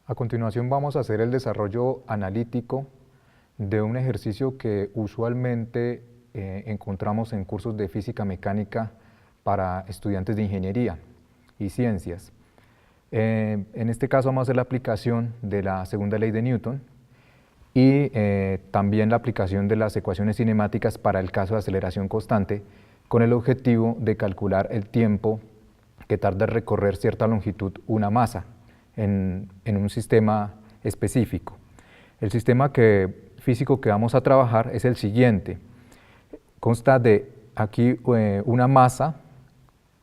A continuación vamos a hacer el desarrollo analítico de un ejercicio que usualmente encontramos en cursos de física mecánica para estudiantes de ingeniería y ciencias. En este caso vamos a hacer la aplicación de la segunda ley de Newton y también la aplicación de las ecuaciones cinemáticas para el caso de aceleración constante, con el objetivo de calcular el tiempo que tarda en recorrer cierta longitud una masa en un sistema específico. El sistema físico que vamos a trabajar es el siguiente. Consta de aquí una masa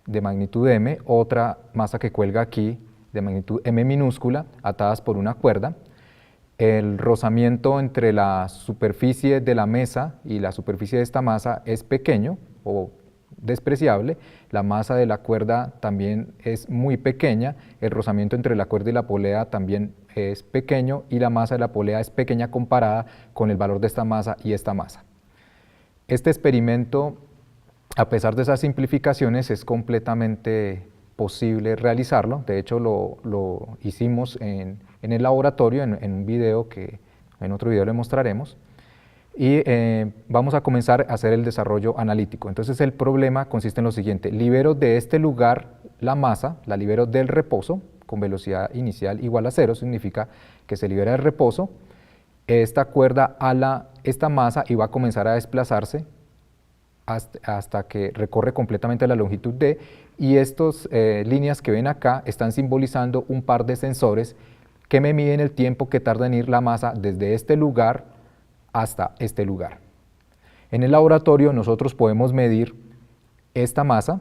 de magnitud m, otra masa que cuelga aquí de magnitud m minúscula, atadas por una cuerda. El rozamiento entre la superficie de la mesa y la superficie de esta masa es pequeño o despreciable. La masa de la cuerda también es muy pequeña, el rozamiento entre la cuerda y la polea también es pequeño y la masa de la polea es pequeña comparada con el valor de esta masa y esta masa. Este experimento, a pesar de esas simplificaciones, es completamente posible realizarlo. De hecho lo hicimos en el laboratorio, en un video que en otro video le mostraremos. Y vamos a comenzar a hacer el desarrollo analítico. Entonces el problema consiste en lo siguiente: libero de este lugar la masa, la libero del reposo con velocidad inicial igual a 0, significa que se libera el reposo, esta cuerda esta masa y va a comenzar a desplazarse hasta que recorre completamente la longitud d, y estas líneas que ven acá están simbolizando un par de sensores que me miden el tiempo que tarda en ir la masa desde este lugar hasta este lugar. En el laboratorio nosotros podemos medir esta masa,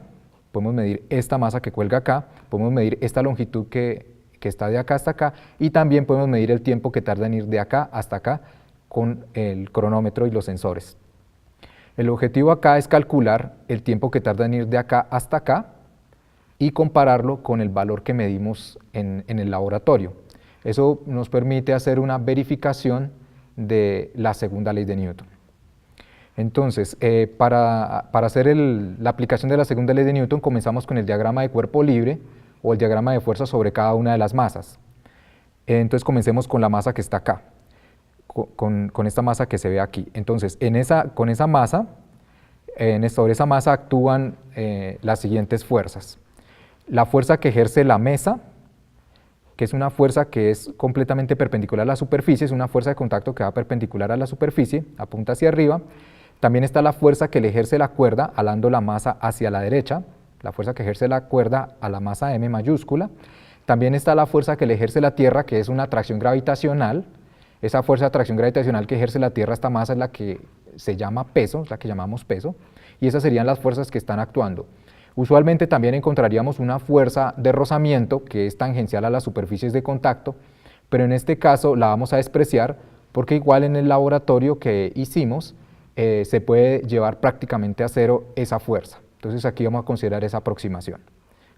podemos medir esta masa que cuelga acá, podemos medir esta longitud que está de acá hasta acá, y también podemos medir el tiempo que tarda en ir de acá hasta acá con el cronómetro y los sensores. El objetivo acá es calcular el tiempo que tarda en ir de acá hasta acá y compararlo con el valor que medimos en el laboratorio. Eso nos permite hacer una verificación de la segunda ley de Newton. Entonces, para hacer la aplicación de la segunda ley de Newton, comenzamos con el diagrama de cuerpo libre o el diagrama de fuerza sobre cada una de las masas. Entonces comencemos con la masa que está acá, con esta masa que se ve aquí. Entonces, con esa masa, sobre esa masa actúan las siguientes fuerzas. La fuerza que ejerce la mesa, que es una fuerza que es completamente perpendicular a la superficie, es una fuerza de contacto que va perpendicular a la superficie, apunta hacia arriba. También está la fuerza que le ejerce la cuerda, alando la masa hacia la derecha, la fuerza que ejerce la cuerda a la masa m mayúscula. También está la fuerza que le ejerce la Tierra, que es una atracción gravitacional. Esa fuerza de atracción gravitacional que ejerce la Tierra a esta masa es la que se llama peso, es la que llamamos peso, y esas serían las fuerzas que están actuando. Usualmente también encontraríamos una fuerza de rozamiento que es tangencial a las superficies de contacto, pero en este caso la vamos a despreciar porque igual en el laboratorio que hicimos se puede llevar prácticamente a cero esa fuerza. Entonces aquí vamos a considerar esa aproximación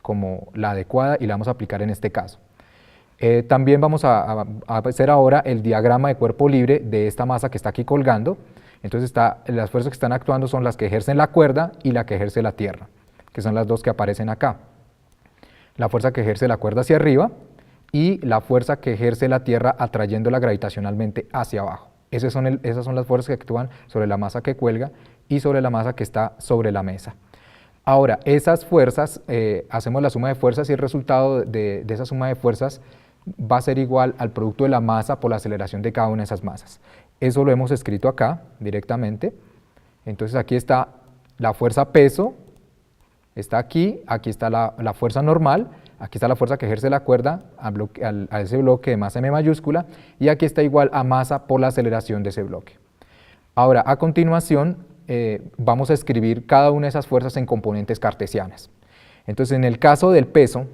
como la adecuada y la vamos a aplicar en este caso. También vamos a hacer ahora el diagrama de cuerpo libre de esta masa que está aquí colgando. Entonces las fuerzas que están actuando son las que ejercen la cuerda y la que ejerce la Tierra, que son las dos que aparecen acá. La fuerza que ejerce la cuerda hacia arriba y la fuerza que ejerce la Tierra atrayéndola gravitacionalmente hacia abajo. Esas son las fuerzas que actúan sobre la masa que cuelga y sobre la masa que está sobre la mesa. Ahora, esas fuerzas, hacemos la suma de fuerzas y el resultado de esa suma de fuerzas va a ser igual al producto de la masa por la aceleración de cada una de esas masas. Eso lo hemos escrito acá directamente. Entonces aquí está la fuerza peso, está aquí está la fuerza normal, aquí está la fuerza que ejerce la cuerda a ese bloque de masa m mayúscula, y aquí está igual a masa por la aceleración de ese bloque. Ahora, a continuación, vamos a escribir cada una de esas fuerzas en componentes cartesianas. Entonces, en el caso del peso,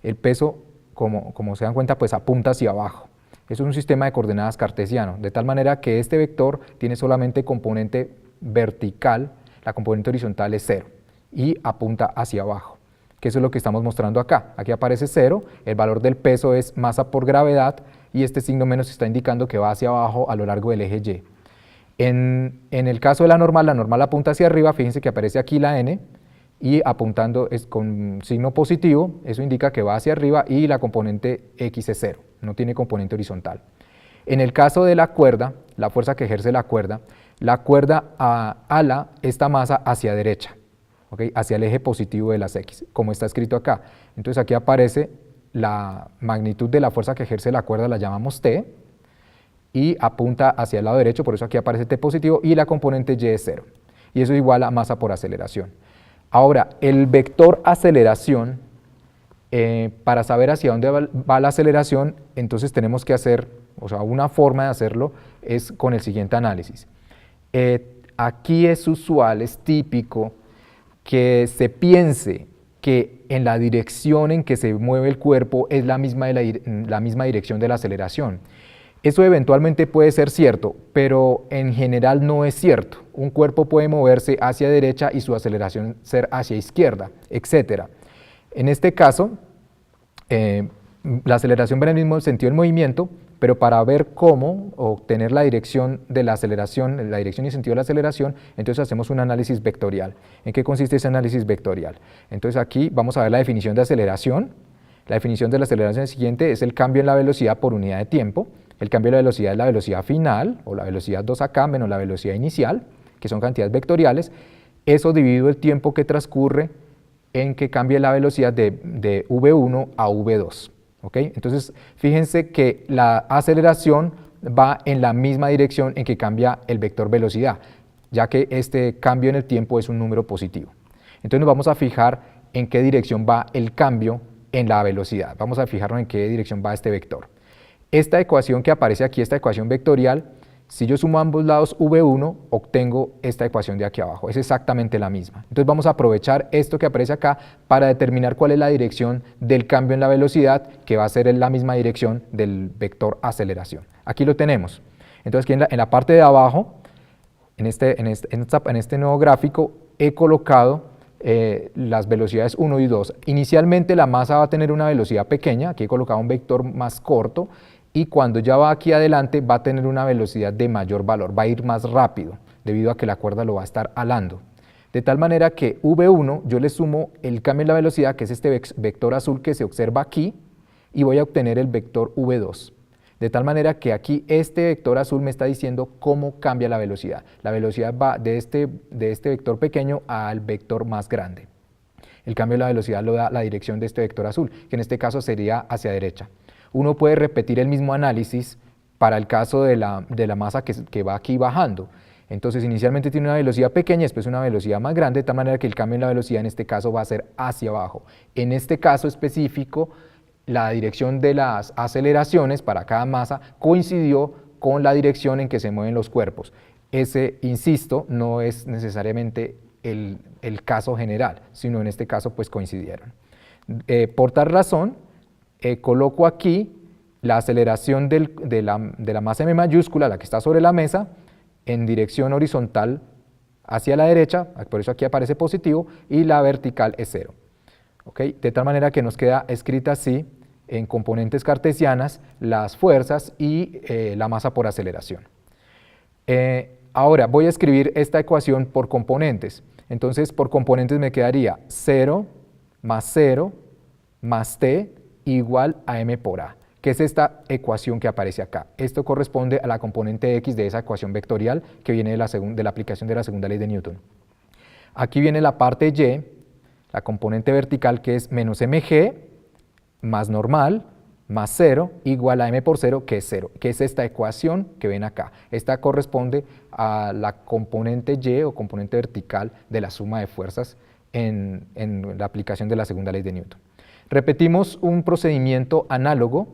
el peso, como se dan cuenta, pues apunta hacia abajo. Eso es un sistema de coordenadas cartesiano, de tal manera que este vector tiene solamente componente vertical, la componente horizontal es 0. Y apunta hacia abajo, que eso es lo que estamos mostrando acá. Aquí aparece 0, el valor del peso es masa por gravedad y este signo menos está indicando que va hacia abajo a lo largo del eje Y. En el caso de la normal apunta hacia arriba, fíjense que aparece aquí la n y apuntando con signo positivo, eso indica que va hacia arriba y la componente x es 0. no tiene componente horizontal. En el caso de la cuerda, la fuerza que ejerce la cuerda ala esta masa hacia derecha, ¿okay? Hacia el eje positivo de las X, como está escrito acá. Entonces aquí aparece la magnitud de la fuerza que ejerce la cuerda, la llamamos T, y apunta hacia el lado derecho, por eso aquí aparece T positivo, y la componente Y es 0. Y eso es igual a masa por aceleración. Ahora, el vector aceleración, para saber hacia dónde va la aceleración, entonces tenemos que hacer, o sea, una forma de hacerlo es con el siguiente análisis. Aquí es usual, es típico, que se piense que en la dirección en que se mueve el cuerpo es la misma dirección de la aceleración. Eso eventualmente puede ser cierto, pero en general no es cierto. Un cuerpo puede moverse hacia derecha y su aceleración ser hacia izquierda, etc. En este caso, la aceleración va en el mismo sentido del movimiento, pero para ver cómo obtener la dirección de la aceleración, la dirección y sentido de la aceleración, entonces hacemos un análisis vectorial. ¿En qué consiste ese análisis vectorial? Entonces aquí vamos a ver la definición de aceleración. La definición de la aceleración siguiente es el cambio en la velocidad por unidad de tiempo. El cambio de la velocidad es la velocidad final, o la velocidad 2ak menos la velocidad inicial, que son cantidades vectoriales. Eso dividido el tiempo que transcurre en que cambie la velocidad de v1 a v2. ¿Okay? Entonces, fíjense que la aceleración va en la misma dirección en que cambia el vector velocidad, ya que este cambio en el tiempo es un número positivo. Entonces nos vamos a fijar en qué dirección va el cambio en la velocidad. Vamos a fijarnos en qué dirección va este vector. Esta ecuación que aparece aquí, esta ecuación vectorial, si yo sumo a ambos lados v1, obtengo esta ecuación de aquí abajo, es exactamente la misma. Entonces vamos a aprovechar esto que aparece acá para determinar cuál es la dirección del cambio en la velocidad, que va a ser en la misma dirección del vector aceleración. Aquí lo tenemos. Entonces aquí en la parte de abajo, en este nuevo gráfico, he colocado las velocidades 1 y 2. Inicialmente la masa va a tener una velocidad pequeña, aquí he colocado un vector más corto, y cuando ya va aquí adelante va a tener una velocidad de mayor valor, va a ir más rápido, debido a que la cuerda lo va a estar alando. De tal manera que V1 yo le sumo el cambio en la velocidad, que es este vector azul que se observa aquí, y voy a obtener el vector V2. De tal manera que aquí este vector azul me está diciendo cómo cambia la velocidad. La velocidad va de este vector pequeño al vector más grande. El cambio de la velocidad lo da la dirección de este vector azul, que en este caso sería hacia derecha. Uno puede repetir el mismo análisis para el caso de la masa que va aquí bajando. Entonces inicialmente tiene una velocidad pequeña, después una velocidad más grande, de tal manera que el cambio en la velocidad en este caso va a ser hacia abajo. En este caso específico, la dirección de las aceleraciones para cada masa coincidió con la dirección en que se mueven los cuerpos. Ese, insisto, no es necesariamente el caso general, sino en este caso pues coincidieron. Por tal razón, coloco aquí la aceleración de la masa M mayúscula, la que está sobre la mesa, en dirección horizontal hacia la derecha, por eso aquí aparece positivo, y la vertical es 0. ¿Okay? De tal manera que nos queda escrita así, en componentes cartesianas, las fuerzas y la masa por aceleración. Ahora voy a escribir esta ecuación por componentes. Entonces por componentes me quedaría 0 más t igual a m por a, que es esta ecuación que aparece acá. Esto corresponde a la componente x de esa ecuación vectorial que viene de la aplicación de la segunda ley de Newton. Aquí viene la parte y, la componente vertical, que es menos mg más normal más 0 igual a m por 0, que es 0, que es esta ecuación que ven acá. Esta corresponde a la componente y o componente vertical de la suma de fuerzas en la aplicación de la segunda ley de Newton. Repetimos un procedimiento análogo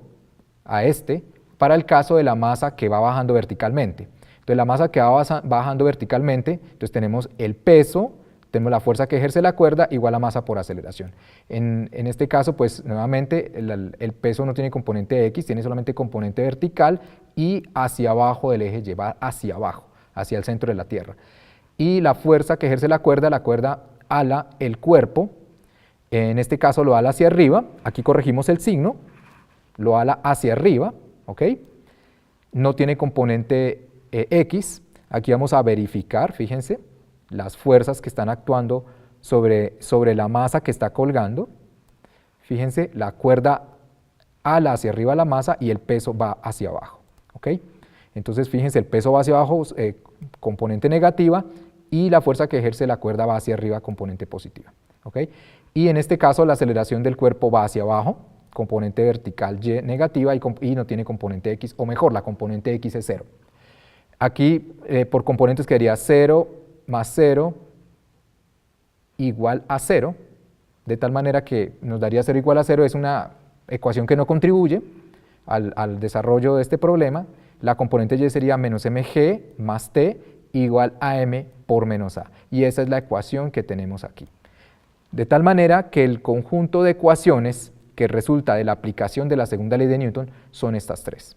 a este para el caso de la masa que va bajando verticalmente. Entonces la masa que va bajando verticalmente, entonces tenemos el peso, tenemos la fuerza que ejerce la cuerda igual a masa por aceleración. En este caso, pues nuevamente el peso no tiene componente x, tiene solamente componente vertical y hacia abajo del eje lleva hacia abajo, hacia el centro de la Tierra. Y la fuerza que ejerce la cuerda ala el cuerpo, en este caso lo ala hacia arriba, aquí corregimos el signo, lo ala hacia arriba, ¿ok? No tiene componente x, aquí vamos a verificar, fíjense, las fuerzas que están actuando sobre la masa que está colgando. Fíjense, la cuerda ala hacia arriba la masa y el peso va hacia abajo, ¿ok? Entonces fíjense, el peso va hacia abajo, componente negativa, y la fuerza que ejerce la cuerda va hacia arriba, componente positiva, ¿ok? Y en este caso la aceleración del cuerpo va hacia abajo, componente vertical y negativa, y no tiene componente x, o mejor, la componente x es 0. Aquí por componentes quedaría 0 más 0 igual a 0, de tal manera que nos daría 0 igual a 0, es una ecuación que no contribuye al desarrollo de este problema. La componente y sería menos mg más t igual a m por menos a, y esa es la ecuación que tenemos aquí. De tal manera que el conjunto de ecuaciones que resulta de la aplicación de la segunda ley de Newton son estas tres,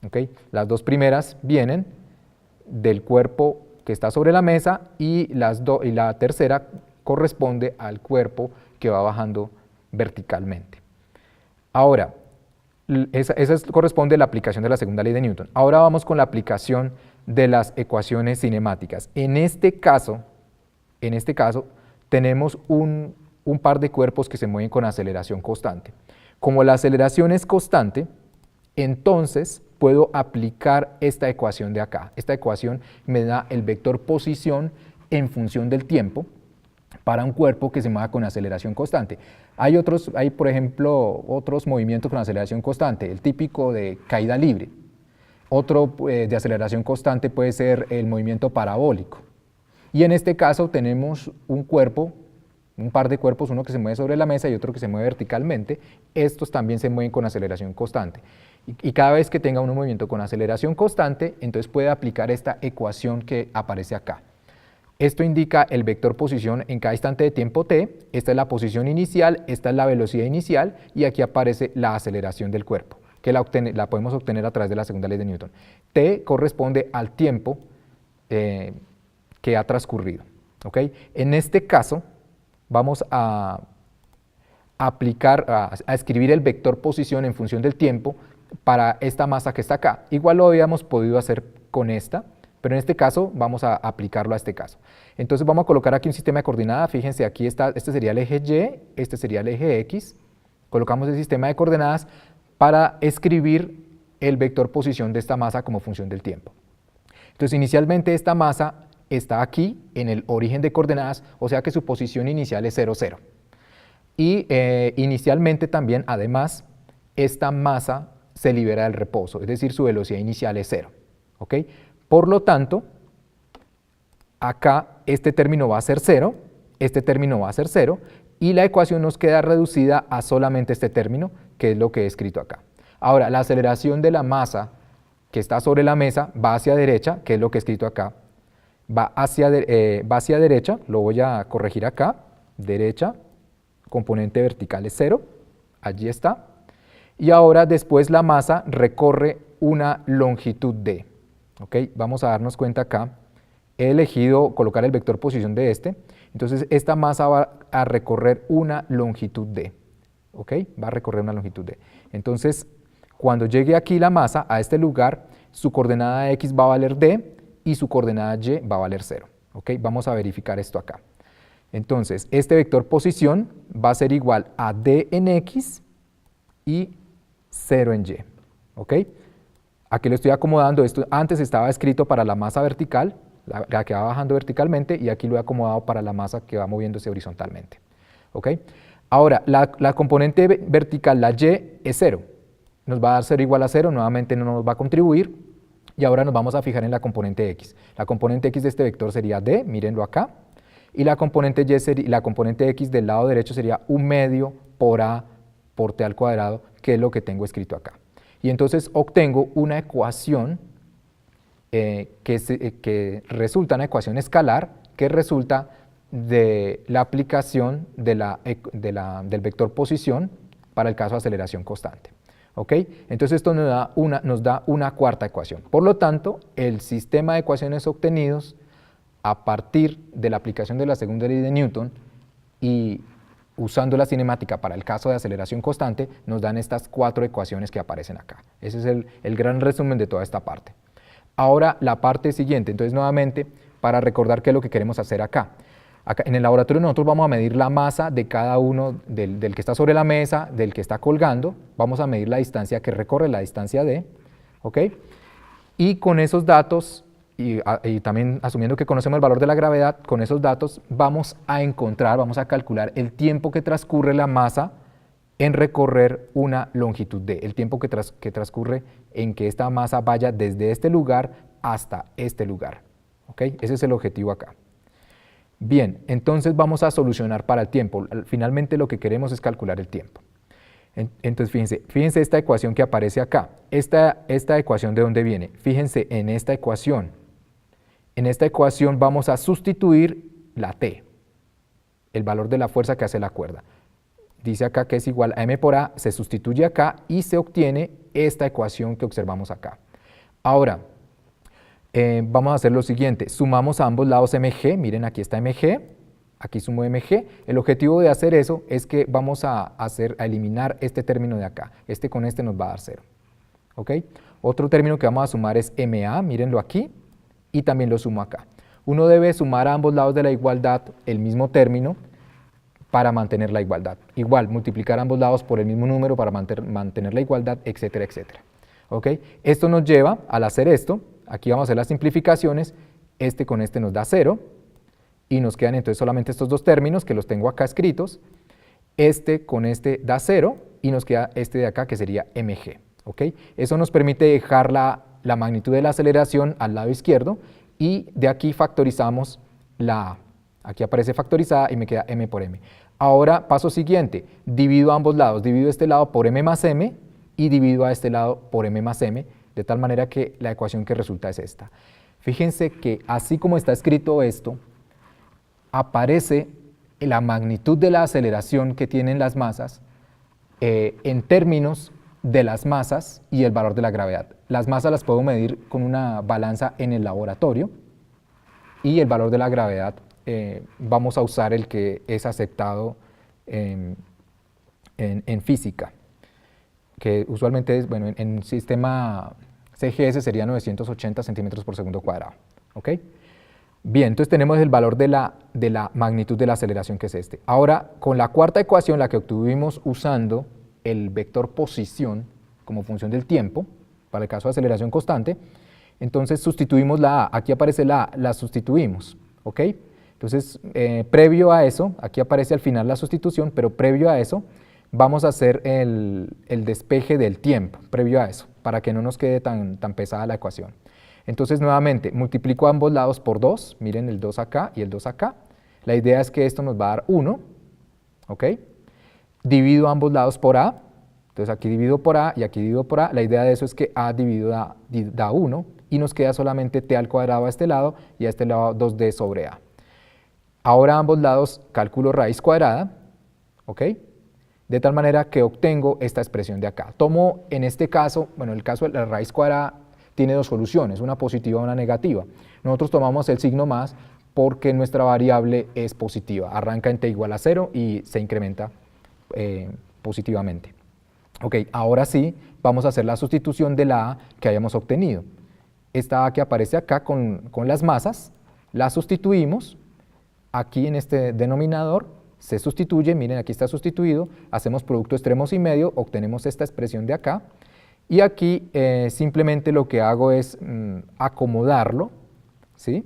¿ok? Las dos primeras vienen del cuerpo que está sobre la mesa y la tercera corresponde al cuerpo que va bajando verticalmente. Ahora, esa corresponde a la aplicación de la segunda ley de Newton. Ahora vamos con la aplicación de las ecuaciones cinemáticas. En este caso tenemos un par de cuerpos que se mueven con aceleración constante. Como la aceleración es constante, entonces puedo aplicar esta ecuación de acá. Esta ecuación me da el vector posición en función del tiempo para un cuerpo que se mueva con aceleración constante. Hay por ejemplo, otros movimientos con aceleración constante, el típico de caída libre. Otro de aceleración constante puede ser el movimiento parabólico. Y en este caso tenemos un par de cuerpos, uno que se mueve sobre la mesa y otro que se mueve verticalmente. Estos también se mueven con aceleración constante. Y cada vez que tenga un movimiento con aceleración constante, entonces puede aplicar esta ecuación que aparece acá. Esto indica el vector posición en cada instante de tiempo t, esta es la posición inicial, esta es la velocidad inicial y aquí aparece la aceleración del cuerpo, que la podemos obtener a través de la segunda ley de Newton. T corresponde al tiempo que ha transcurrido, ¿ok? En este caso vamos a escribir el vector posición en función del tiempo para esta masa que está acá. Igual lo habíamos podido hacer con esta, pero en este caso vamos a aplicarlo a este caso. Entonces vamos a colocar aquí un sistema de coordenadas. Fíjense, aquí está, este sería el eje Y, este sería el eje X. Colocamos el sistema de coordenadas para escribir el vector posición de esta masa como función del tiempo. Entonces inicialmente esta masa está aquí en el origen de coordenadas, o sea que su posición inicial es 0, 0. Y inicialmente también, además, esta masa se libera del reposo, es decir, su velocidad inicial es 0, ¿ok? Por lo tanto, acá este término va a ser 0, este término va a ser 0, y la ecuación nos queda reducida a solamente este término, que es lo que he escrito acá. Ahora, la aceleración de la masa que está sobre la mesa va hacia derecha, que es lo que he escrito acá, va hacia derecha, lo voy a corregir acá, derecha, componente vertical es 0, allí está, y ahora después la masa recorre una longitud d. ¿Okay? Vamos a darnos cuenta acá, he elegido colocar el vector posición de este, entonces esta masa va a recorrer una longitud d, ¿ok? Va a recorrer una longitud d. Entonces, cuando llegue aquí la masa a este lugar, su coordenada x va a valer d y su coordenada y va a valer 0, ¿ok? Vamos a verificar esto acá. Entonces, este vector posición va a ser igual a d en x y 0 en y, ¿ok? Aquí lo estoy acomodando, esto antes estaba escrito para la masa vertical, la que va bajando verticalmente, y aquí lo he acomodado para la masa que va moviéndose horizontalmente, ¿ok? Ahora, la componente vertical, la y, es 0, nos va a dar 0 igual a 0, nuevamente no nos va a contribuir, y ahora nos vamos a fijar en la componente x. La componente x de este vector sería d, mírenlo acá, y la componente x del lado derecho sería 1/2 por a por t al cuadrado, que es lo que tengo escrito acá. Y entonces obtengo una ecuación que resulta una ecuación escalar que resulta de la aplicación del vector posición para el caso de aceleración constante. ¿Ok? Entonces esto nos da una cuarta ecuación. Por lo tanto, el sistema de ecuaciones obtenidos a partir de la aplicación de la segunda ley de Newton y usando la cinemática para el caso de aceleración constante, nos dan estas 4 ecuaciones que aparecen acá. Ese es el gran resumen de toda esta parte. Ahora la parte siguiente, entonces nuevamente, para recordar qué es lo que queremos hacer acá. Acá, en el laboratorio nosotros vamos a medir la masa de cada uno, del que está sobre la mesa, del que está colgando, vamos a medir la distancia que recorre, la distancia D, ¿ok? Y con esos datos, y también asumiendo que conocemos el valor de la gravedad, con esos datos vamos a calcular el tiempo que transcurre la masa en recorrer una longitud D, el tiempo que transcurre en que esta masa vaya desde este lugar hasta este lugar, ¿ok? Ese es el objetivo acá. Bien, entonces vamos a solucionar para el tiempo. Finalmente lo que queremos es calcular el tiempo. Entonces fíjense esta ecuación que aparece acá. Esta ecuación, ¿de dónde viene? Fíjense en esta ecuación. En esta ecuación vamos a sustituir la T, el valor de la fuerza que hace la cuerda. Dice acá que es igual a m por a, se sustituye acá y se obtiene esta ecuación que observamos acá. Ahora, vamos a hacer lo siguiente, sumamos a ambos lados mg, miren aquí está mg, aquí sumo mg, el objetivo de hacer eso es que vamos a eliminar este término de acá, este con este nos va a dar 0, ¿ok? Otro término que vamos a sumar es ma, mírenlo aquí, y también lo sumo acá. Uno debe sumar a ambos lados de la igualdad el mismo término para mantener la igualdad, igual multiplicar ambos lados por el mismo número para mantener la igualdad, etcétera, etcétera, ¿ok? Esto nos lleva, al hacer esto, aquí vamos a hacer las simplificaciones, este con este nos da 0, y nos quedan entonces solamente estos dos términos que los tengo acá escritos, este con este da 0, y nos queda este de acá que sería mg, ¿ok? Eso nos permite dejar la magnitud de la aceleración al lado izquierdo, y de aquí factorizamos la a. Aquí aparece factorizada y me queda m por m. Ahora, paso siguiente, divido ambos lados, divido este lado por m más m, y divido a este lado por m más m, de tal manera que la ecuación que resulta es esta. Fíjense que así como está escrito esto, aparece la magnitud de la aceleración que tienen las masas en términos de las masas y el valor de la gravedad. Las masas las puedo medir con una balanza en el laboratorio y el valor de la gravedad vamos a usar el que es aceptado en física, que usualmente es, bueno, en sistema CGS sería 980 centímetros por segundo cuadrado, ¿ok? Bien, entonces tenemos el valor de la magnitud de la aceleración, que es este. Ahora, con la cuarta ecuación, la que obtuvimos usando el vector posición como función del tiempo, para el caso de aceleración constante, entonces sustituimos la A, aquí aparece la A, la sustituimos, ¿ok? Entonces, previo a eso, aquí aparece al final la sustitución, pero previo a eso, vamos a hacer el despeje del tiempo, previo a eso, para que no nos quede tan pesada la ecuación. Entonces, nuevamente, multiplico ambos lados por 2, miren el 2 acá y el 2 acá. La idea es que esto nos va a dar 1, ¿ok? Divido ambos lados por A, entonces aquí divido por A y aquí divido por A. La idea de eso es que A dividido A da 1 y nos queda solamente T al cuadrado a este lado y a este lado 2D sobre A. Ahora a ambos lados calculo raíz cuadrada, ¿ok? De tal manera que obtengo esta expresión de acá. Tomo en este caso, bueno, el caso de la raíz cuadrada tiene dos soluciones, una positiva y una negativa. Nosotros tomamos el signo más porque nuestra variable es positiva, arranca en t igual a 0 y se incrementa positivamente. Ok, ahora sí vamos a hacer la sustitución de la A que hayamos obtenido. Esta A que aparece acá con las masas, la sustituimos, aquí en este denominador se sustituye, miren aquí está sustituido, hacemos producto extremos y medio, obtenemos esta expresión de acá, y aquí simplemente lo que hago es acomodarlo, ¿sí?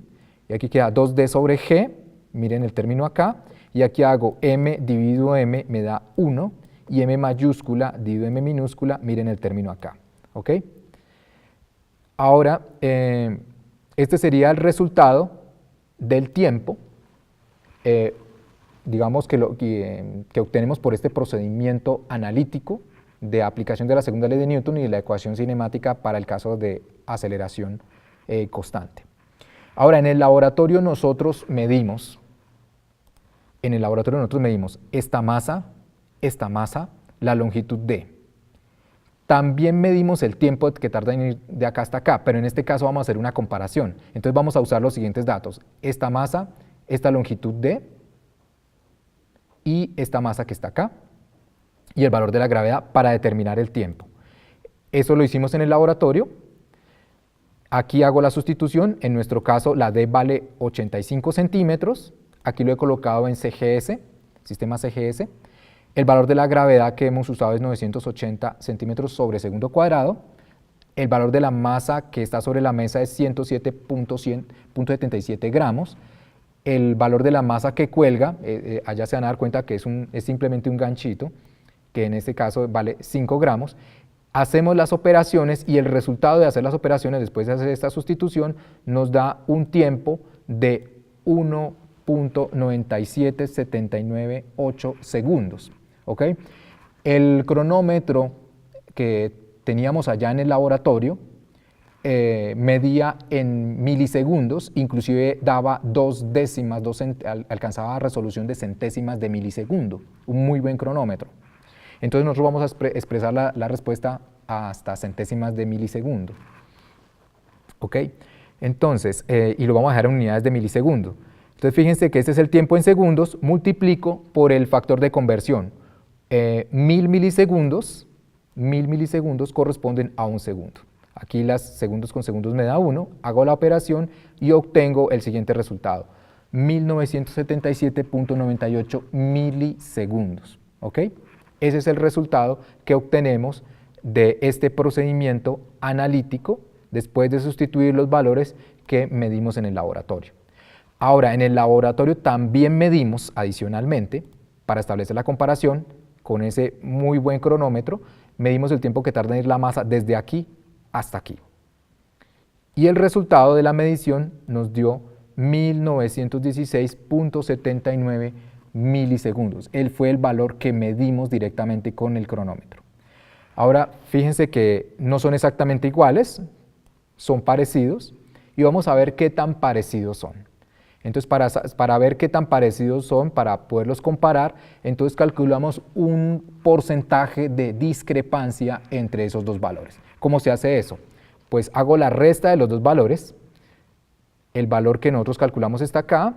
Y aquí queda 2D sobre G, miren el término acá, y aquí hago m dividido m me da 1, y m mayúscula dividido m minúscula, miren el término acá, ¿ok? Ahora, este sería el resultado del tiempo, digamos que obtenemos por este procedimiento analítico de aplicación de la segunda ley de Newton y de la ecuación cinemática para el caso de aceleración constante. Ahora, en el laboratorio nosotros medimos esta masa, la longitud D. También medimos el tiempo que tarda en ir de acá hasta acá, pero en este caso vamos a hacer una comparación. Entonces vamos a usar los siguientes datos: esta masa, esta longitud D y esta masa que está acá, y el valor de la gravedad para determinar el tiempo. Eso lo hicimos en el laboratorio. Aquí hago la sustitución, en nuestro caso la D vale 85 centímetros, aquí lo he colocado en CGS, sistema CGS. El valor de la gravedad que hemos usado es 980 centímetros sobre segundo cuadrado. El valor de la masa que está sobre la mesa es 107.77 gramos. El valor de la masa que cuelga, allá se van a dar cuenta que es simplemente un ganchito, que en este caso vale 5 gramos. Hacemos las operaciones y el resultado de hacer las operaciones después de hacer esta sustitución nos da un tiempo de 1.97798 segundos. ¿Ok? El cronómetro que teníamos allá en el laboratorio medía en milisegundos, inclusive daba 2 décimas, alcanzaba resolución de centésimas de milisegundo, un muy buen cronómetro. Entonces nosotros vamos a expresar la respuesta hasta centésimas de milisegundo. ¿Ok? Entonces, y lo vamos a dejar en unidades de milisegundo. Entonces fíjense que este es el tiempo en segundos, multiplico por el factor de conversión. 1000 milisegundos corresponden a un segundo. Aquí las segundos con segundos me da 1, hago la operación y obtengo el siguiente resultado, 1977.98 milisegundos. ¿Ok? Ese es el resultado que obtenemos de este procedimiento analítico después de sustituir los valores que medimos en el laboratorio. Ahora, en el laboratorio también medimos adicionalmente, para establecer la comparación con ese muy buen cronómetro, medimos el tiempo que tarda en ir la masa desde aquí hasta aquí. Y el resultado de la medición nos dio 1916.79 milisegundos. Él fue el valor que medimos directamente con el cronómetro. Ahora, fíjense que no son exactamente iguales, son parecidos, y vamos a ver qué tan parecidos son. Entonces, para ver qué tan parecidos son, para poderlos comparar, entonces calculamos un porcentaje de discrepancia entre esos dos valores. ¿Cómo se hace eso? Pues hago la resta de los dos valores, el valor que nosotros calculamos está acá,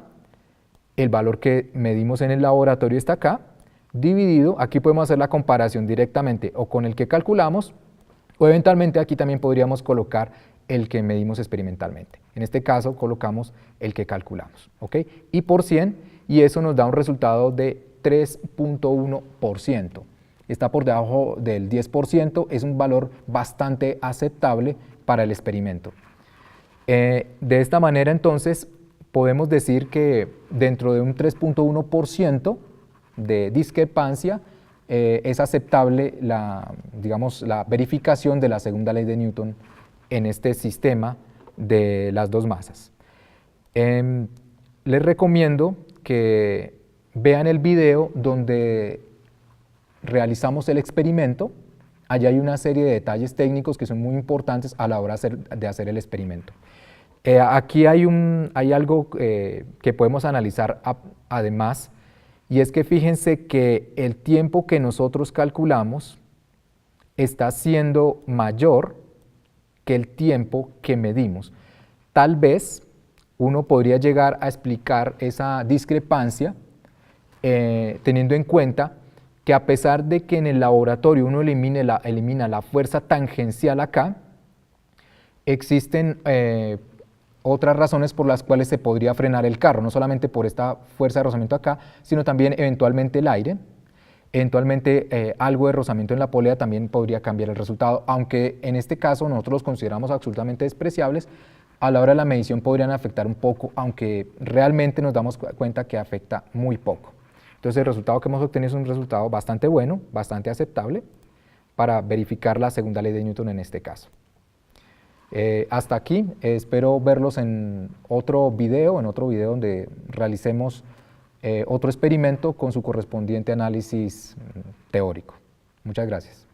el valor que medimos en el laboratorio está acá, dividido, aquí podemos hacer la comparación directamente o con el que calculamos, o eventualmente aquí también podríamos colocar el que medimos experimentalmente. En este caso colocamos el que calculamos, ¿ok? Y por 100, y eso nos da un resultado de 3.1%. Está por debajo del 10%, es un valor bastante aceptable para el experimento. De esta manera entonces podemos decir que dentro de un 3.1% de discrepancia es aceptable digamos, la verificación de la segunda ley de Newton en este sistema de las dos masas. Les recomiendo que vean el video donde realizamos el experimento. Allá hay una serie de detalles técnicos que son muy importantes a la hora de hacer el experimento. Aquí hay algo que podemos analizar además, y es que fíjense que el tiempo que nosotros calculamos está siendo mayor que el tiempo que medimos. Tal vez uno podría llegar a explicar esa discrepancia teniendo en cuenta que a pesar de que en el laboratorio uno elimina la fuerza tangencial acá, existen otras razones por las cuales se podría frenar el carro, no solamente por esta fuerza de rozamiento acá, sino también eventualmente el aire, eventualmente algo de rozamiento en la polea también podría cambiar el resultado, aunque en este caso nosotros los consideramos absolutamente despreciables, a la hora de la medición podrían afectar un poco, aunque realmente nos damos cuenta que afecta muy poco. Entonces el resultado que hemos obtenido es un resultado bastante bueno, bastante aceptable para verificar la segunda ley de Newton en este caso. Hasta aquí, espero verlos en otro video donde realicemos otro experimento con su correspondiente análisis teórico. Muchas gracias.